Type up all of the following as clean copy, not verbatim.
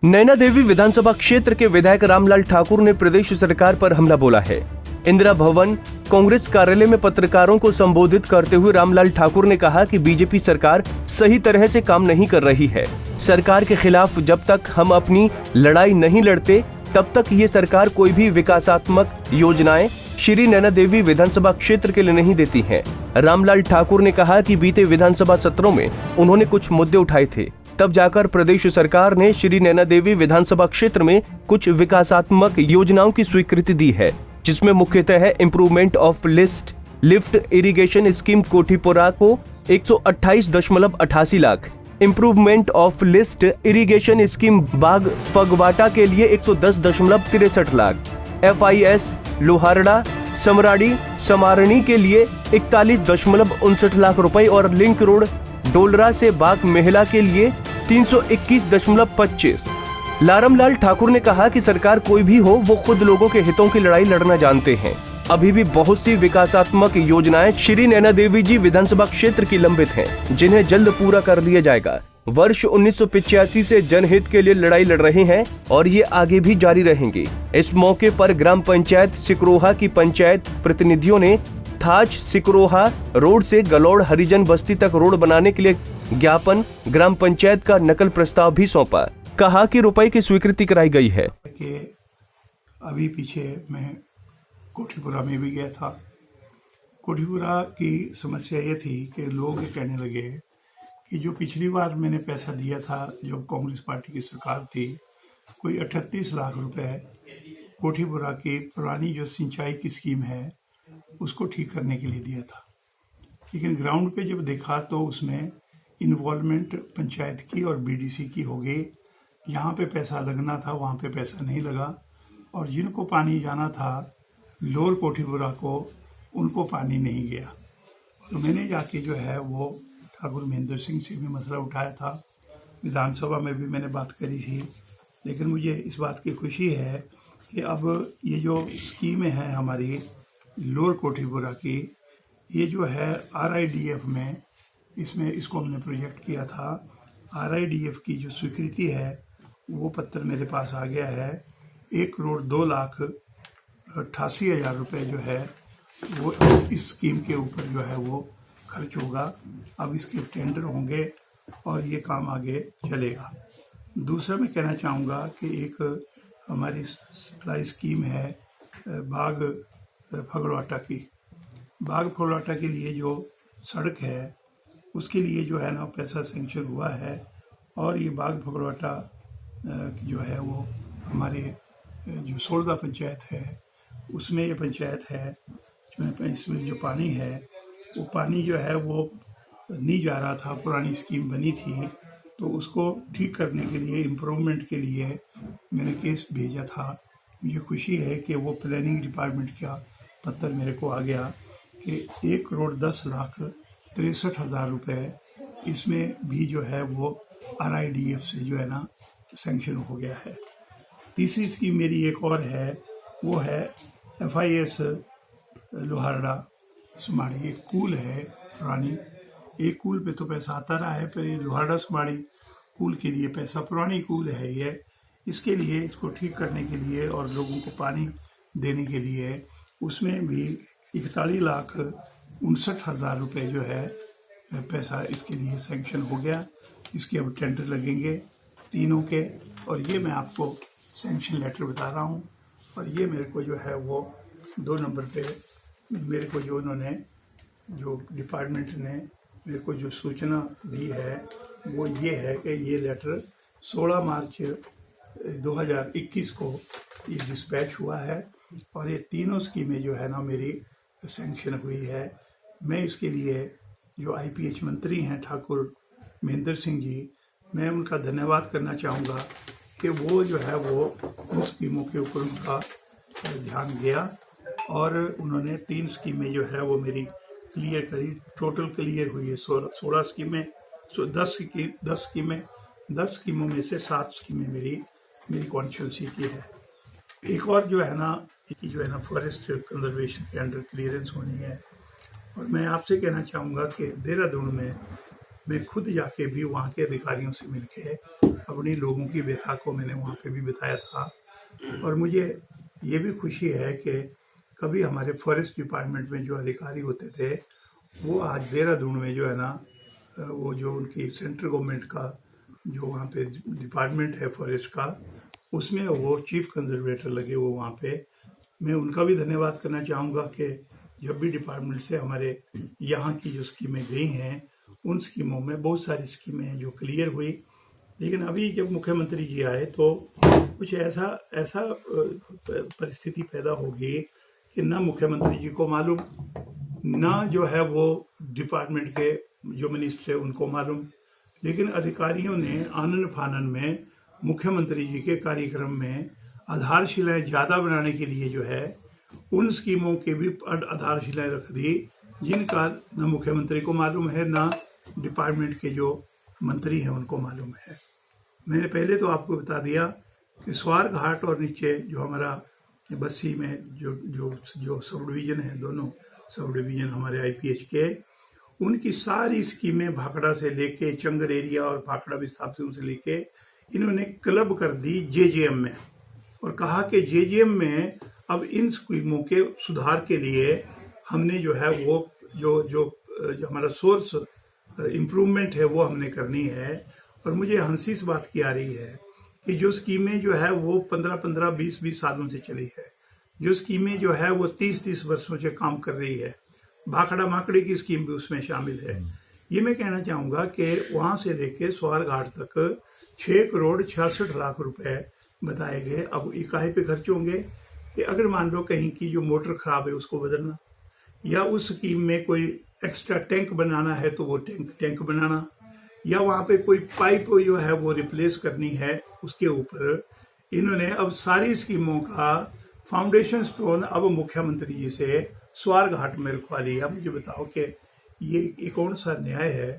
नैना देवी विधानसभा क्षेत्र के विधायक रामलाल ठाकुर ने प्रदेश सरकार पर हमला बोला है। इंदिरा भवन कांग्रेस कार्यालय में पत्रकारों को संबोधित करते हुए रामलाल ठाकुर ने कहा कि बीजेपी सरकार सही तरह से काम नहीं कर रही है। सरकार के खिलाफ जब तक हम अपनी लड़ाई नहीं लड़ते तब तक ये सरकार कोई भी विकासात्मक योजनाएं श्री नैना देवी विधानसभा क्षेत्र के लिए नहीं देती है। रामलाल ठाकुर ने कहा कि बीते विधानसभा सत्रों में उन्होंने कुछ मुद्दे उठाए थे, तब जाकर प्रदेश सरकार ने श्री नैना देवी विधानसभा क्षेत्र में कुछ विकासात्मक योजनाओं की स्वीकृति दी है, जिसमें मुख्यतः है improvement of lift irrigation scheme Kothipura को 128.88 lakh, improvement of lift irrigation scheme Bagh Phagwata के लिए 110.63 लाख, FIS लोहारड़ा समराड़ी समारणी के लिए 41.59 लाख रुपए और लिंक रोड डोलरा से बाग मेहला के लिए 321.25। रामलाल ठाकुर ने कहा कि सरकार कोई भी हो वो खुद लोगों के हितों की लड़ाई लड़ना जानते हैं। अभी भी बहुत सी विकासात्मक योजनाएं श्री नैना देवी जी विधानसभा क्षेत्र की लंबित हैं, जिन्हें जल्द पूरा कर लिया जाएगा। वर्ष 1985 से जनहित के लिए लड़ाई लड़ रहे हैं और ये आगे भी जारी रहेंगे। इस मौके पर ग्राम पंचायत सिकरोहा की पंचायत प्रतिनिधियों ने थाच सिकरोहा रोड से गलौड़ हरिजन बस्ती तक रोड बनाने के लिए ज्ञापन ग्राम पंचायत का नकल प्रस्ताव भी सौंपा। कहा कि रुपए की स्वीकृति कराई गई है। कि अभी पीछे मैं कोठीपुरा में भी गया था। कोठीपुरा की समस्या ये थी कि लोग कहने लगे कि जो पिछली बार मैंने पैसा दिया था, जो कांग्रेस पार्टी की सरकार थी, कोई 38 लाख रुपए कोठीपुरा की पुरानी जो सिंचाई की स्कीम है उसको ठीक करने के लिए दिया था। लेकिन ग्राउंड पे जब देखा तो उसमें इन्वॉल्वमेंट पंचायत की और BDC की हो गई। यहाँ पे पैसा लगना था, वहाँ पे पैसा नहीं लगा, और जिनको पानी जाना था लोअर कोठीपुरा को, उनको पानी नहीं गया। तो मैंने जाके जो है वो ठाकुर महेंद्र सिंह से भी मसला उठाया था, विधानसभा में भी मैंने बात करी थी। लेकिन मुझे इस बात की खुशी है कि अब ये जो स्कीमें हैं हमारी लोअर कोठीपुरा की, ये जो है RIDF में इसको हमने प्रोजेक्ट किया था। RIDF की जो स्वीकृति है वो पत्र मेरे पास आ गया है। 1,02,88,000 रुपये जो है वो इस स्कीम के ऊपर जो है वो खर्च होगा। अब इसके टेंडर होंगे और ये काम आगे चलेगा। दूसरा मैं कहना चाहूँगा कि एक हमारी सप्लाई स्कीम है बाग फगवाटा की। बाग फगवाटा के लिए जो सड़क है उसके लिए जो है ना पैसा सेंक्शन हुआ है, और ये बाग फगवाटा जो है वो हमारे जो सोलदा पंचायत है उसमें ये पंचायत है। इसमें जो पानी है वो पानी जो है वो नहीं जा रहा था, पुरानी स्कीम बनी थी, तो उसको ठीक करने के लिए, इम्प्रूवमेंट के लिए मैंने केस भेजा था। मुझे खुशी है कि वो प्लानिंग डिपार्टमेंट का पत्र मेरे को आ गया कि 1,10,63,000 रुपये इसमें भी जो है वो RIDF से जो है ना सैंक्शन हो गया है। तीसरी स्कीम मेरी एक और है, वो है FIS लोहारड़ा समाड़ी। एक कूल है पुरानी, एक कूल पे तो पैसा आता रहा है, पर ये लोहारड़ा समाड़ी कूल के लिए पैसा, पुरानी कूल है ये, इसके लिए, इसको ठीक करने के लिए और लोगों को पानी देने के लिए उसमें भी 41,59,000 रुपये जो है पैसा इसके लिए सैंक्शन हो गया। इसके अब टेंडर लगेंगे तीनों के, और ये मैं आपको सैंक्शन लेटर बता रहा हूँ। और ये मेरे को जो है वो 2 नंबर पे मेरे को जो उन्होंने, जो डिपार्टमेंट ने मेरे को जो सूचना दी है वो ये है कि ये लेटर 16 मार्च 2021 को ये डिस्पैच हुआ है, और ये तीनों स्कीमें जो है ना मेरी सैंक्शन हुई है। मैं इसके लिए जो IPH मंत्री हैं ठाकुर महेंद्र सिंह जी, मैं उनका धन्यवाद करना चाहूँगा कि वो जो है वो उन स्कीमों के ऊपर उनका ध्यान गया, और उन्होंने 3 स्कीमें जो है वो मेरी क्लियर करी। टोटल क्लियर हुई है 16 स्कीमें, 10 स्कीमों में से 7 स्कीमें मेरी कॉन्स्टिट्यूंसी की है। एक और जो है ना फॉरेस्ट कंजर्वेशन के अंडर क्लियरेंस होनी है। और मैं आपसे कहना चाहूँगा कि देहरादून में मैं खुद जाके भी वहाँ के अधिकारियों से मिलके अपनी लोगों की व्यथा को मैंने वहाँ पे भी बताया था। और मुझे ये भी खुशी है कि कभी हमारे फॉरेस्ट डिपार्टमेंट में जो अधिकारी होते थे वो आज देहरादून में जो है ना, वो जो उनकी सेंट्रल गवर्नमेंट का जो वहाँ पे डिपार्टमेंट है फॉरेस्ट का, उसमें वो चीफ कंजर्वेटर लगे वो वहाँ पे। मैं उनका भी धन्यवाद करना चाहूँगा कि जब भी डिपार्टमेंट से हमारे यहाँ की जो स्कीमें गई हैं उन स्कीमों में बहुत सारी स्कीमें हैं जो क्लियर हुई। लेकिन अभी जब मुख्यमंत्री जी आए तो कुछ ऐसा परिस्थिति पैदा होगी कि ना मुख्यमंत्री जी को मालूम, ना जो है वो डिपार्टमेंट के जो मिनिस्टर है उनको मालूम। लेकिन अधिकारियों ने आनन फानन में मुख्यमंत्री जी के कार्यक्रम में आधारशिलाएं ज़्यादा बनाने के लिए जो है उन स्कीमों के भी आधारशिलाएं रख दी जिनका न मुख्यमंत्री को मालूम है, ना डिपार्टमेंट के जो मंत्री हैं उनको मालूम है। मैंने पहले तो आपको बता दिया कि स्वार घाट और नीचे जो हमारा बस्सी में जो सब डिवीज़न है, दोनों सब डिवीज़न हमारे IPH के, उनकी सारी स्कीमें भाखड़ा से लेके चंगर एरिया और भाखड़ा विस्थापितों से लेके इन्होंने क्लब कर दी JJM में, और कहा कि JJM में अब इन स्कीमों के सुधार के लिए हमने जो है वो जो हमारा सोर्स इम्प्रूवमेंट है वो हमने करनी है। और मुझे हंसी इस बात की आ रही है कि जो स्कीमें जो है वो 15-15, 20-20 सालों से चली है, जो स्कीमें जो है वो 30-30 वर्षों से काम कर रही है। भाखड़ा माकड़ी की स्कीम भी उसमें शामिल है। ये मैं कहना चाहूँगा कि वहाँ से लेके स्वार घाट तक 6,66,00,000 रुपए बताए गए। अब इकाई पे खर्च होंगे कि अगर मान लो कहीं की जो मोटर खराब है उसको बदलना, या उस स्कीम में कोई एक्स्ट्रा टैंक बनाना है तो वो टैंक बनाना, या वहाँ पे कोई पाइप जो है वो रिप्लेस करनी है, उसके ऊपर इन्होंने अब सारी स्कीमों का फाउंडेशन स्टोन अब मुख्यमंत्री जी से स्वार घाट में रखवा लिया। मुझे बताओ कि ये कौन सा न्याय है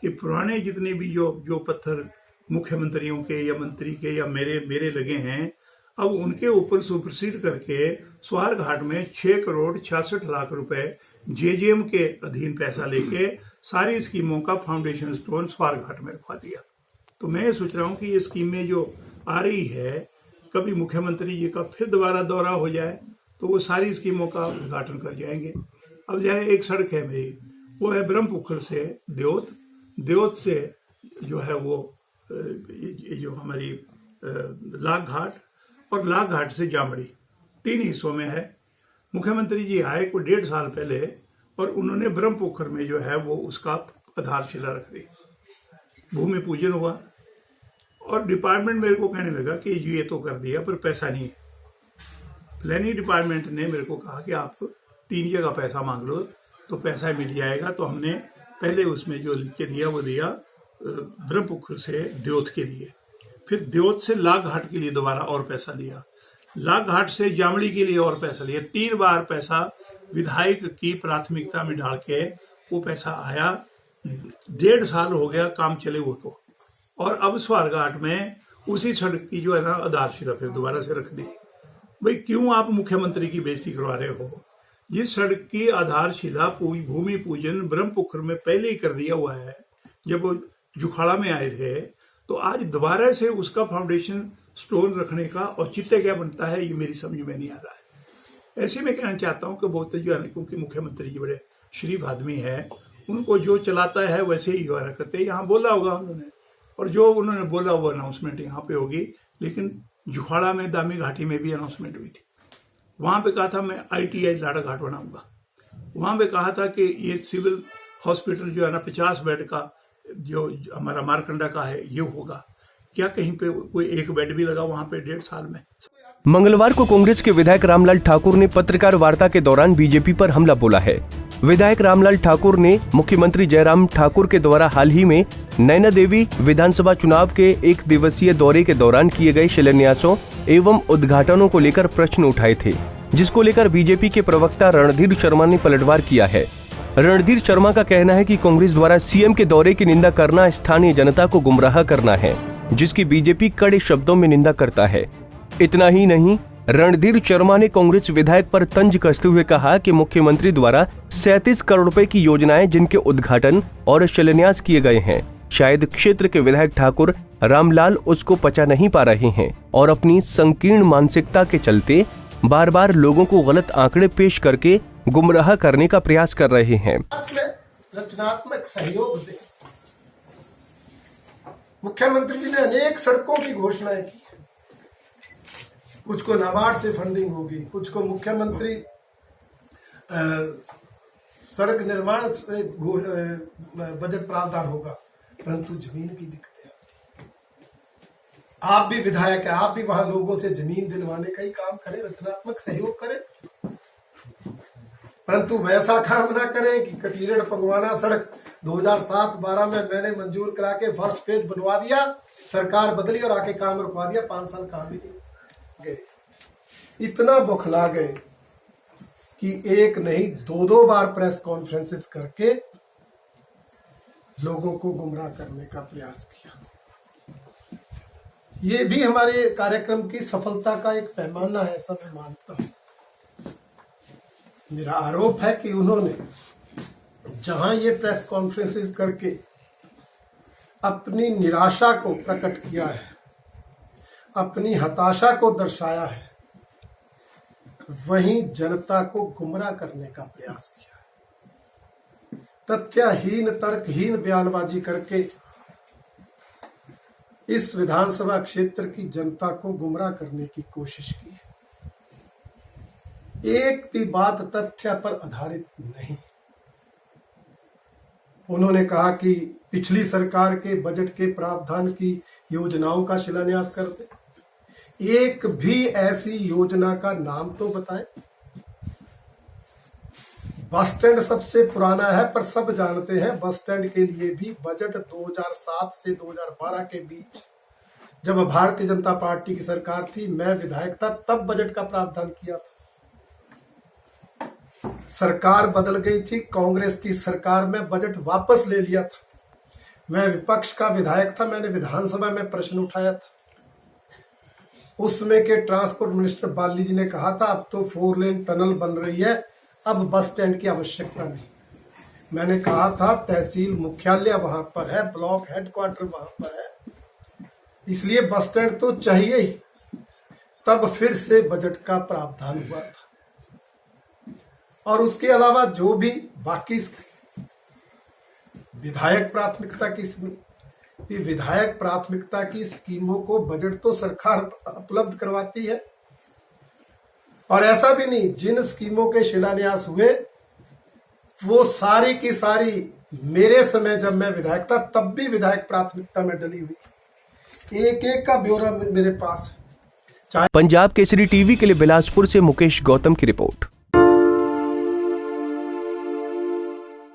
कि पुराने जितने भी जो पत्थर मुख्यमंत्रियों के या मंत्री के या मेरे लगे हैं, अब उनके ऊपर सुपरसीड करके स्वार घाट में 6,66,00,000 रुपए JJM के अधीन पैसा लेके सारी स्कीमों का फाउंडेशन स्टोन स्वार घाट में रखवा दिया। तो मैं सोच रहा हूँ कि ये स्कीमें जो आ रही है, कभी मुख्यमंत्री जी का फिर दोबारा दौरा हो जाए तो वो सारी स्कीमों का उद्घाटन कर जाएंगे। अब जाए एक सड़क है मेरी, वो है ब्रह्मपुखर से देवत से जो है वो ये जो हमारी लाख घाट और लाख घाट से जामड़ी, 3 हिस्सों में है। मुख्यमंत्री जी आए को 1.5 साल पहले और उन्होंने ब्रह्मपुखर में जो है वो उसका आधारशिला रख दी, भूमि पूजन हुआ। और डिपार्टमेंट मेरे को कहने लगा कि ये तो कर दिया पर पैसा नहीं है। प्लानिंग डिपार्टमेंट ने मेरे को कहा कि आप 3 जगह पैसा मांग लो तो पैसा मिल जाएगा। तो हमने पहले उसमें जो लिख के दिया वो दिया ब्रह्मपुखर से द्योत के लिए, फिर द्योत से लाख घाट के लिए दोबारा और पैसा लिया, लाख घाट से जामड़ी के लिए और पैसा लिया। 3 बार पैसा विधायक की प्राथमिकता में डाल के वो पैसा आया। 1.5 साल हो गया काम चले वो तो, और अब स्वार घाट में उसी सड़क की जो है ना आधारशिला फिर दोबारा से रख दी। भाई क्यों आप मुख्यमंत्री की बेइज्जती करवा रहे हो? जिस सड़क की आधारशिला भूमि पूजन ब्रह्मपुखर में पहले ही कर दिया हुआ है जब वो जुखाड़ा में आए थे, तो आज दोबारा से उसका फाउंडेशन स्टोन रखने का औचित्य क्या बनता है, ये मेरी समझ में नहीं आ रहा है। ऐसे में कहना चाहता हूँ कि बहुत जो है, क्योंकि मुख्यमंत्री जी बड़े शरीफ आदमी है, उनको जो चलाता है वैसे ही व्यवहार करते हैं। यहाँ बोला होगा उन्होंने, और जो उन्होंने बोला वो अनाउंसमेंट यहाँ पे होगी। लेकिन जुखाड़ा में दामी घाटी में भी अनाउंसमेंट हुई थी। वहां पे कहा था मैं ITI लाड़ा घाट बनाऊंगा। वहां पे कहा था कि ये सिविल हॉस्पिटल जो है ना 50 बेड का जो हमारा मारकंडा का है ये होगा। क्या कहीं पे कोई एक बेड भी लगा वहां पे 1.5 साल में? मंगलवार को कांग्रेस के विधायक रामलाल ठाकुर ने पत्रकार वार्ता के दौरान बीजेपी पर हमला बोला है। विधायक रामलाल ठाकुर ने मुख्यमंत्री जयराम ठाकुर के द्वारा हाल ही में नैना देवी विधानसभा चुनाव के 1 दिवसीय दौरे के दौरान किए गए शिलान्यासों एवं उद्घाटनों को लेकर प्रश्न उठाए थे, जिसको लेकर बीजेपी के प्रवक्ता रणधीर शर्मा ने पलटवार किया है। रणधीर शर्मा का कहना है कि कांग्रेस द्वारा सीएम के दौरे की निंदा करना स्थानीय जनता को गुमराह करना है, जिसकी बीजेपी कड़े शब्दों में निंदा करता है। इतना ही नहीं, रणधीर शर्मा ने कांग्रेस विधायक पर तंज कसते हुए कहा कि मुख्यमंत्री द्वारा 37 करोड़ रुपए की योजनाएं जिनके उद्घाटन और शिलान्यास किए गए हैं, शायद क्षेत्र के विधायक ठाकुर रामलाल उसको पचा नहीं पा रहे हैं और अपनी संकीर्ण मानसिकता के चलते बार बार लोगों को गलत आंकड़े पेश करके गुमराह करने का प्रयास कर रहे हैं। रचनात्मक सहयोग दे। मुख्यमंत्री जी ने अनेक सड़कों की घोषणाएं की, कुछ को नाबार्ड से फंडिंग होगी, कुछ को मुख्यमंत्री सड़क निर्माण से बजट प्रावधान होगा, परंतु जमीन की दिक्कतें आती। आप भी विधायक है, आप भी वहां लोगों से जमीन दिलवाने का ही काम करें, रचनात्मक सहयोग करें, परंतु वैसा काम ना करें कि कटीरेड़ पंगवाना सड़क 2007-12 में मैंने मंजूर करा के फर्स्ट फेज बनवा दिया, सरकार बदली और आके काम रुकवा दिया, 5 साल काम भी नहीं गए। इतना बौखला गए कि एक नहीं 2 बार प्रेस कॉन्फ्रेंसेस करके लोगों को गुमराह करने का प्रयास किया। ये भी हमारे कार्यक्रम की सफलता का एक पैमाना है, ऐसा मैं मानता हूं। मेरा आरोप है कि उन्होंने जहां ये प्रेस कॉन्फ्रेंसेस करके अपनी निराशा को प्रकट किया है, अपनी हताशा को दर्शाया है, वहीं जनता को गुमराह करने का प्रयास किया है। तथ्यहीन तर्कहीन बयानबाजी करके इस विधानसभा क्षेत्र की जनता को गुमराह करने की कोशिश की है। एक भी बात तथ्य पर आधारित नहीं। उन्होंने कहा कि पिछली सरकार के बजट के प्रावधान की योजनाओं का शिलान्यास करते, एक भी ऐसी योजना का नाम तो बताएं। बस स्टैंड सबसे पुराना है, पर सब जानते हैं बस स्टैंड के लिए भी बजट 2007 से 2012 के बीच, जब भारतीय जनता पार्टी की सरकार थी, मैं विधायक था, तब बजट का प्रावधान किया था। सरकार बदल गई थी, कांग्रेस की सरकार में बजट वापस ले लिया था। मैं विपक्ष का विधायक था, मैंने विधानसभा में प्रश्न उठाया था। उसमें के ट्रांसपोर्ट मिनिस्टर बाली जी ने कहा था अब तो 4 लेन टनल बन रही है, अब बस स्टैंड की आवश्यकता नहीं। मैंने कहा था तहसील मुख्यालय वहां पर है, ब्लॉक हेडक्वार्टर वहां पर है, इसलिए बस स्टैंड तो चाहिए ही। तब फिर से बजट का प्रावधान हुआ था। और उसके अलावा जो भी बाकी विधायक प्राथमिकता की विधायक प्राथमिकता की स्कीमों को बजट तो सरकार उपलब्ध करवाती है। और ऐसा भी नहीं, जिन स्कीमों के शिलान्यास हुए वो सारी की सारी मेरे समय जब मैं विधायक था तब भी विधायक प्राथमिकता में डली हुई। एक एक का ब्यौरा मेरे पास है। पंजाब केसरी टीवी के लिए बिलासपुर से मुकेश गौतम की रिपोर्ट।